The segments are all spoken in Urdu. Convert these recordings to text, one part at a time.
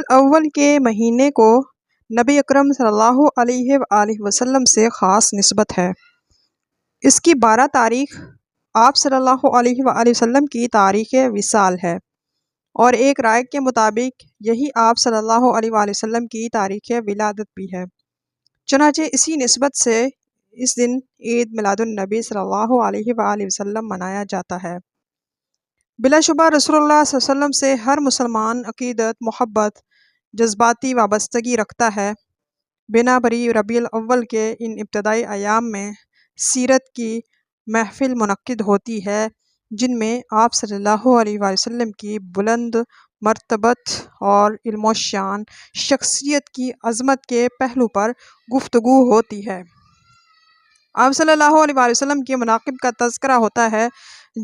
الاول کے مہینے کو نبی اکرم صلی اللہ علیہ وآلہ وسلم سے خاص نسبت ہے۔ اس کی 12 تاریخ آپ صلی اللہ علیہ وآلہ وسلم کی تاریخ وصال ہے، اور ایک رائے کے مطابق یہی آپ صلی اللہ علیہ وآلہ وسلم کی تاریخ ولادت بھی ہے۔ چنانچہ اسی نسبت سے اس دن عید میلاد النبی صلی اللہ علیہ وآلہ وسلم منایا جاتا ہے۔ بلا شبہ رسول اللہ صلی اللہ علیہ وسلم سے ہر مسلمان عقیدت، محبت، جذباتی وابستگی رکھتا ہے۔ بنا بری ربیع الاول کے ان ابتدائی ایام میں سیرت کی محفل منعقد ہوتی ہے، جن میں آپ صلی اللہ علیہ وآلہ وسلم کی بلند مرتبت اور علم و شان، شخصیت کی عظمت کے پہلو پر گفتگو ہوتی ہے۔ آپ صلی اللہ علیہ وآلہ وسلم کے مناقب کا تذکرہ ہوتا ہے۔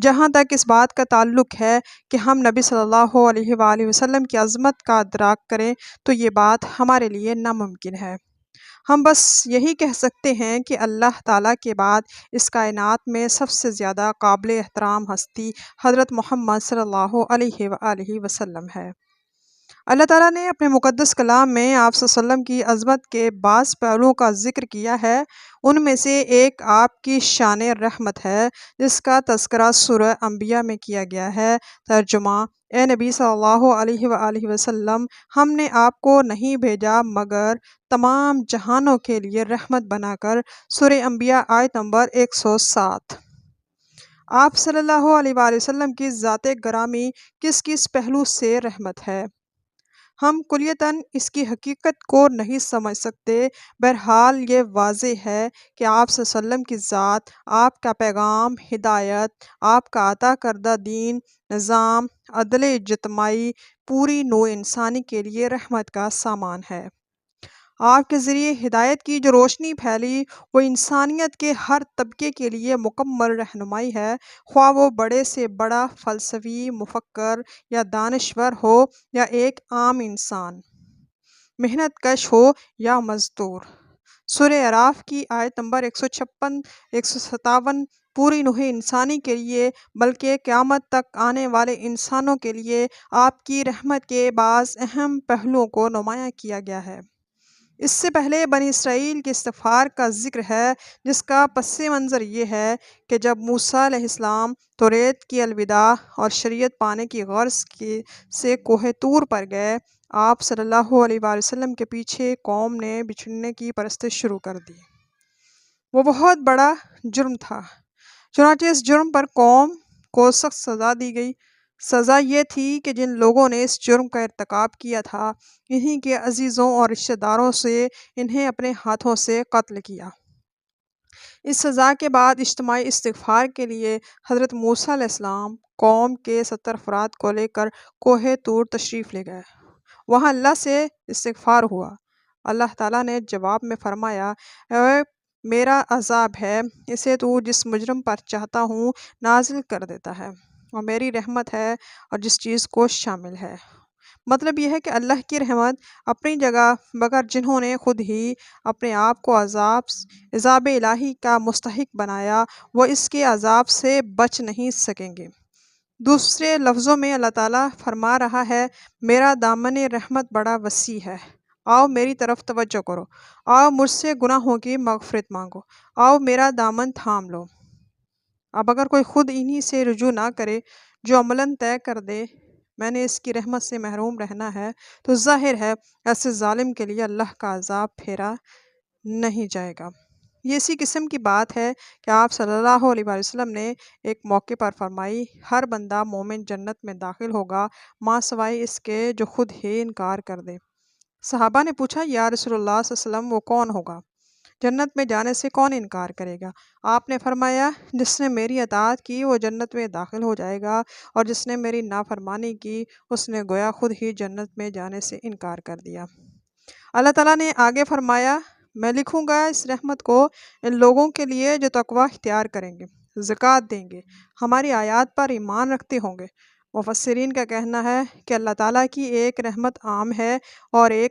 جہاں تک اس بات کا تعلق ہے کہ ہم نبی صلی اللہ علیہ وآلہ وسلم کی عظمت کا ادراک کریں تو یہ بات ہمارے لیے ناممکن ہے۔ ہم بس یہی کہہ سکتے ہیں کہ اللہ تعالیٰ کے بعد اس کائنات میں سب سے زیادہ قابل احترام ہستی حضرت محمد صلی اللہ علیہ وآلہ وسلم ہے۔ اللہ تعالیٰ نے اپنے مقدس کلام میں آپ صلی اللہ علیہ وسلم کی عظمت کے بعض پہلوؤں کا ذکر کیا ہے۔ ان میں سے ایک آپ کی شان رحمت ہے، جس کا تذکرہ سورہ انبیاء میں کیا گیا ہے۔ ترجمہ: اے نبی صلی اللہ علیہ وآلہ وسلم، ہم نے آپ کو نہیں بھیجا مگر تمام جہانوں کے لیے رحمت بنا کر۔ سورہ انبیاء آیت نمبر 107۔ آپ صلی اللہ علیہ وآلہ وسلم کی ذات گرامی کس کس پہلو سے رحمت ہے، ہم کلیتاً اس کی حقیقت کو نہیں سمجھ سکتے۔ بہرحال یہ واضح ہے کہ آپ صلی اللہ علیہ وسلم کی ذات، آپ کا پیغام، ہدایت، آپ کا عطا کردہ دین، نظام، عدل اجتماعی پوری نوع انسانی کے لیے رحمت کا سامان ہے۔ آپ کے ذریعے ہدایت کی جو روشنی پھیلی وہ انسانیت کے ہر طبقے کے لیے مکمل رہنمائی ہے، خواہ وہ بڑے سے بڑا فلسفی، مفکر یا دانشور ہو یا ایک عام انسان، محنت کش ہو یا مزدور۔ سورہ اعراف کی آیت نمبر 156، 157 پوری نوع انسانی کے لیے بلکہ قیامت تک آنے والے انسانوں کے لیے آپ کی رحمت کے بعض اہم پہلوؤں کو نمایاں کیا گیا ہے۔ اس سے پہلے بنی اسرائیل کے استغفار کا ذکر ہے، جس کا پس منظر یہ ہے کہ جب موسیٰ علیہ السلام توریت کی الوداع اور شریعت پانے کی غرض سے کوہ طور پر گئے، آپ صلی اللہ علیہ وآلہ وسلم کے پیچھے قوم نے بچھڑنے کی پرستش شروع کر دی۔ وہ بہت بڑا جرم تھا، چنانچہ اس جرم پر قوم کو سخت سزا دی گئی۔ سزا یہ تھی کہ جن لوگوں نے اس جرم کا ارتکاب کیا تھا، انہی کے عزیزوں اور رشتہ داروں سے انہیں اپنے ہاتھوں سے قتل کیا۔ اس سزا کے بعد اجتماعی استغفار کے لیے حضرت موسیٰ علیہ السلام قوم کے 70 افراد کو لے کر کوہ طور تشریف لے گئے۔ وہاں اللہ سے استغفار ہوا۔ اللہ تعالیٰ نے جواب میں فرمایا: اے میرا عذاب ہے، اسے تو جس مجرم پر چاہتا ہوں نازل کر دیتا ہے، اور میری رحمت ہے اور جس چیز کو شامل ہے۔ مطلب یہ ہے کہ اللہ کی رحمت اپنی جگہ، مگر جنہوں نے خود ہی اپنے آپ کو عذاب الہی کا مستحق بنایا، وہ اس کے عذاب سے بچ نہیں سکیں گے۔ دوسرے لفظوں میں اللہ تعالیٰ فرما رہا ہے: میرا دامن رحمت بڑا وسیع ہے، آؤ میری طرف توجہ کرو، آؤ مجھ سے گناہوں کی مغفرت مانگو، آؤ میرا دامن تھام لو۔ اب اگر کوئی خود انہی سے رجوع نہ کرے جو عملاً طے کر دے میں نے اس کی رحمت سے محروم رہنا ہے، تو ظاہر ہے ایسے ظالم کے لیے اللہ کا عذاب پھیرا نہیں جائے گا۔ یہ اسی قسم کی بات ہے کہ آپ صلی اللہ علیہ وآلہ وسلم نے ایک موقع پر فرمائی: ہر بندہ مومن جنت میں داخل ہوگا ماں سوائے اس کے جو خود ہی انکار کر دے۔ صحابہ نے پوچھا: یا رسول اللہ صلی اللہ علیہ وسلم، وہ کون ہوگا؟ جنت میں جانے سے کون انکار کرے گا؟ آپ نے فرمایا: جس نے میری اطاعت کی وہ جنت میں داخل ہو جائے گا، اور جس نے میری نافرمانی کی اس نے گویا خود ہی جنت میں جانے سے انکار کر دیا۔ اللہ تعالیٰ نے آگے فرمایا: میں لکھوں گا اس رحمت کو ان لوگوں کے لیے جو تقوی اختیار کریں گے، زکوٰۃ دیں گے، ہماری آیات پر ایمان رکھتے ہوں گے۔ مفسرین کا کہنا ہے کہ اللہ تعالیٰ کی ایک رحمت عام ہے اور ایک